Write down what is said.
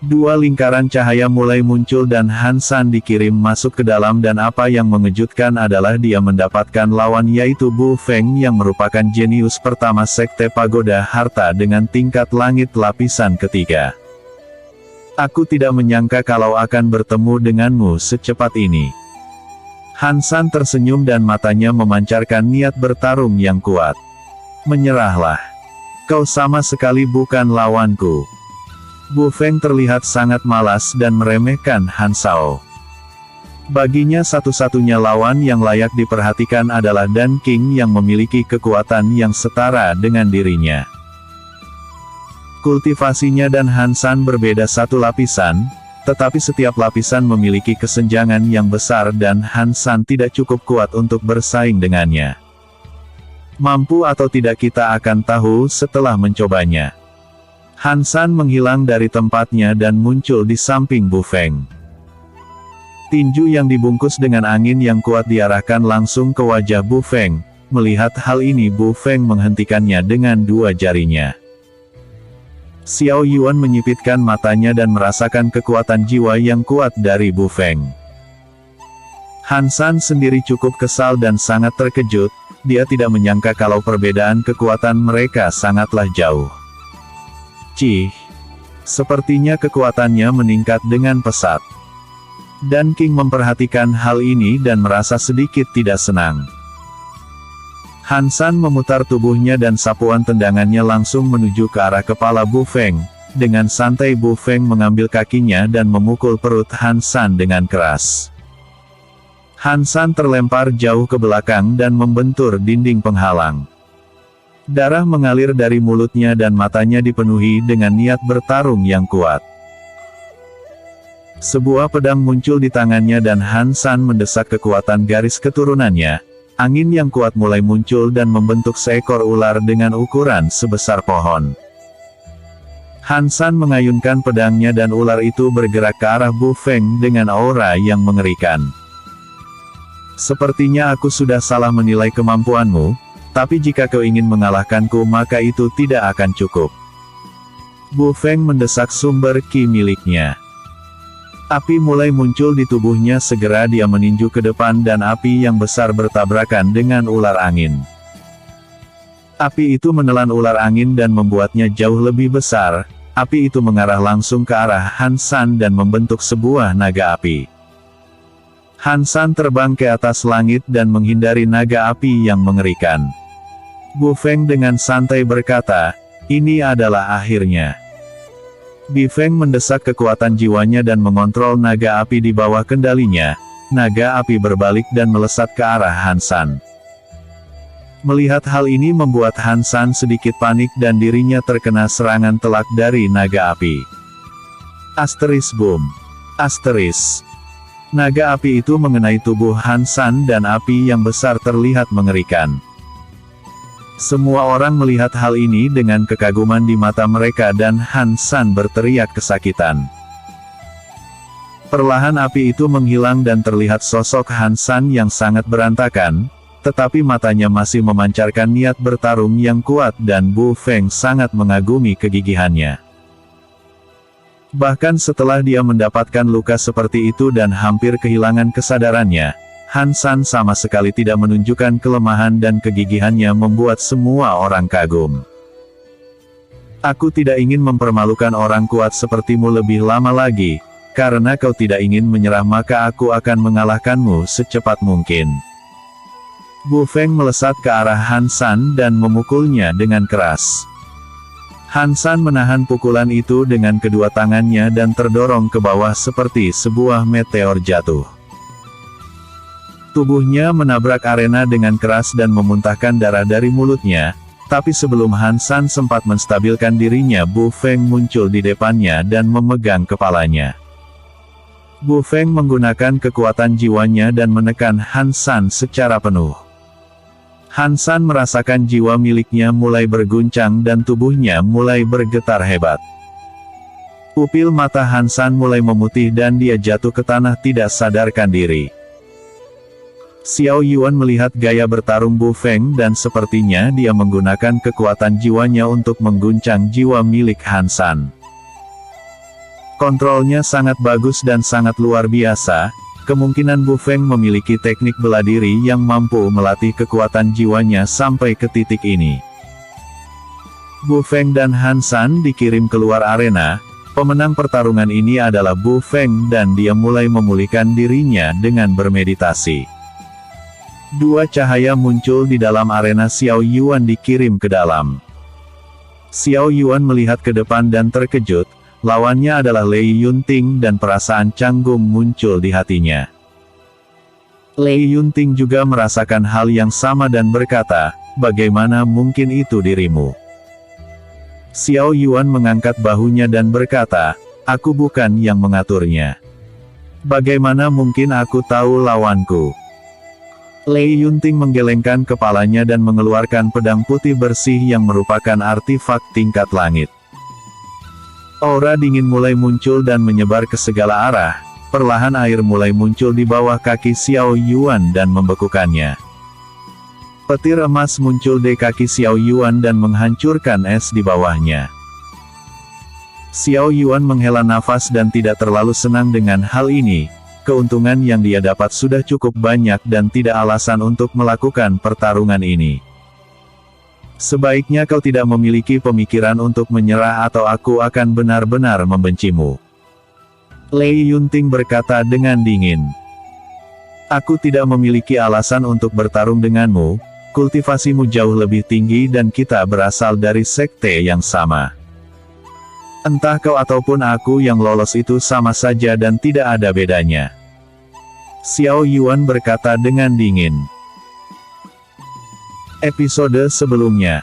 Dua lingkaran cahaya mulai muncul dan Han San dikirim masuk ke dalam, dan apa yang mengejutkan adalah dia mendapatkan lawan, yaitu Bu Feng yang merupakan jenius pertama Sekte Pagoda Harta dengan tingkat langit lapisan ketiga. Aku tidak menyangka kalau akan bertemu denganmu secepat ini. Han San tersenyum dan matanya memancarkan niat bertarung yang kuat. Menyerahlah. Kau sama sekali bukan lawanku. Bu Feng terlihat sangat malas dan meremehkan Han Sao. Baginya satu-satunya lawan yang layak diperhatikan adalah Dan King yang memiliki kekuatan yang setara dengan dirinya. Kultivasinya dan Han San berbeda satu lapisan, tetapi setiap lapisan memiliki kesenjangan yang besar dan Han San tidak cukup kuat untuk bersaing dengannya. Mampu atau tidak kita akan tahu setelah mencobanya. Han San menghilang dari tempatnya dan muncul di samping Bu Feng. Tinju yang dibungkus dengan angin yang kuat diarahkan langsung ke wajah Bu Feng. Melihat hal ini, Bu Feng menghentikannya dengan dua jarinya. Xiao Yuan menyipitkan matanya dan merasakan kekuatan jiwa yang kuat dari Bu Feng. Han San sendiri cukup kesal dan sangat terkejut. Dia tidak menyangka kalau perbedaan kekuatan mereka sangatlah jauh. Cih, sepertinya kekuatannya meningkat dengan pesat. Dan King memperhatikan hal ini dan merasa sedikit tidak senang. Han San memutar tubuhnya dan sapuan tendangannya langsung menuju ke arah kepala Bu Feng. Dengan santai Bu Feng mengambil kakinya dan memukul perut Han San dengan keras. Han San terlempar jauh ke belakang dan membentur dinding penghalang. Darah mengalir dari mulutnya dan matanya dipenuhi dengan niat bertarung yang kuat. Sebuah pedang muncul di tangannya dan Han San mendesak kekuatan garis keturunannya. Angin yang kuat mulai muncul dan membentuk seekor ular dengan ukuran sebesar pohon. Han San mengayunkan pedangnya dan ular itu bergerak ke arah Bu Feng dengan aura yang mengerikan. Sepertinya aku sudah salah menilai kemampuanmu. Tapi jika kau ingin mengalahkanku maka itu tidak akan cukup. Bu Feng mendesak sumber ki miliknya. Api mulai muncul di tubuhnya, segera dia meninju ke depan dan api yang besar bertabrakan dengan ular angin. Api itu menelan ular angin dan membuatnya jauh lebih besar. Api itu mengarah langsung ke arah Han San dan membentuk sebuah naga api. Han San terbang ke atas langit dan menghindari naga api yang mengerikan. Bu Feng dengan santai berkata, ini adalah akhirnya. Bu Feng mendesak kekuatan jiwanya dan mengontrol naga api di bawah kendalinya. Naga api berbalik dan melesat ke arah Han San. Melihat hal ini membuat Han San sedikit panik dan dirinya terkena serangan telak dari naga api. Asteris boom. Asteris. Naga api itu mengenai tubuh Han San dan api yang besar terlihat mengerikan. Semua orang melihat hal ini dengan kekaguman di mata mereka dan Han San berteriak kesakitan. Perlahan api itu menghilang dan terlihat sosok Han San yang sangat berantakan, tetapi matanya masih memancarkan niat bertarung yang kuat dan Bu Feng sangat mengagumi kegigihannya. Bahkan setelah dia mendapatkan luka seperti itu dan hampir kehilangan kesadarannya, Han San sama sekali tidak menunjukkan kelemahan dan kegigihannya membuat semua orang kagum. Aku tidak ingin mempermalukan orang kuat sepertimu lebih lama lagi, karena kau tidak ingin menyerah maka aku akan mengalahkanmu secepat mungkin. Bu Feng melesat ke arah Han San dan memukulnya dengan keras. Han San menahan pukulan itu dengan kedua tangannya dan terdorong ke bawah seperti sebuah meteor jatuh. Tubuhnya menabrak arena dengan keras dan memuntahkan darah dari mulutnya, tapi sebelum Han San sempat menstabilkan dirinya, Bu Feng muncul di depannya dan memegang kepalanya. Bu Feng menggunakan kekuatan jiwanya dan menekan Han San secara penuh. Han San merasakan jiwa miliknya mulai berguncang dan tubuhnya mulai bergetar hebat. Pupil mata Han San mulai memutih dan dia jatuh ke tanah tidak sadarkan diri. Xiao Yuan melihat gaya bertarung Bu Feng dan sepertinya dia menggunakan kekuatan jiwanya untuk mengguncang jiwa milik Han San. Kontrolnya sangat bagus dan sangat luar biasa. Kemungkinan Bu Feng memiliki teknik bela diri yang mampu melatih kekuatan jiwanya sampai ke titik ini. Bu Feng dan Han San dikirim keluar arena. Pemenang pertarungan ini adalah Bu Feng dan dia mulai memulihkan dirinya dengan bermeditasi. Dua cahaya muncul di dalam arena. Xiao Yuan dikirim ke dalam. Xiao Yuan melihat ke depan dan terkejut. Lawannya adalah Lei Yunting dan perasaan canggung muncul di hatinya. Lei Yunting juga merasakan hal yang sama dan berkata, "Bagaimana mungkin itu dirimu?" Xiao Yuan mengangkat bahunya dan berkata, "Aku bukan yang mengaturnya. Bagaimana mungkin aku tahu lawanku?" Lei Yunting menggelengkan kepalanya dan mengeluarkan pedang putih bersih yang merupakan artifak tingkat langit. Aura dingin mulai muncul dan menyebar ke segala arah. Perlahan air mulai muncul di bawah kaki Xiao Yuan dan membekukannya. Petir emas muncul di kaki Xiao Yuan dan menghancurkan es di bawahnya. Xiao Yuan menghela nafas dan tidak terlalu senang dengan hal ini. Keuntungan yang dia dapat sudah cukup banyak dan tidak alasan untuk melakukan pertarungan ini. Sebaiknya kau tidak memiliki pemikiran untuk menyerah atau aku akan benar-benar membencimu. Lei Yunting berkata dengan dingin. Aku tidak memiliki alasan untuk bertarung denganmu, kultivasimu jauh lebih tinggi dan kita berasal dari sekte yang sama. Entah kau ataupun aku yang lolos itu sama saja dan tidak ada bedanya. Xiao Yuan berkata dengan dingin. Episode sebelumnya.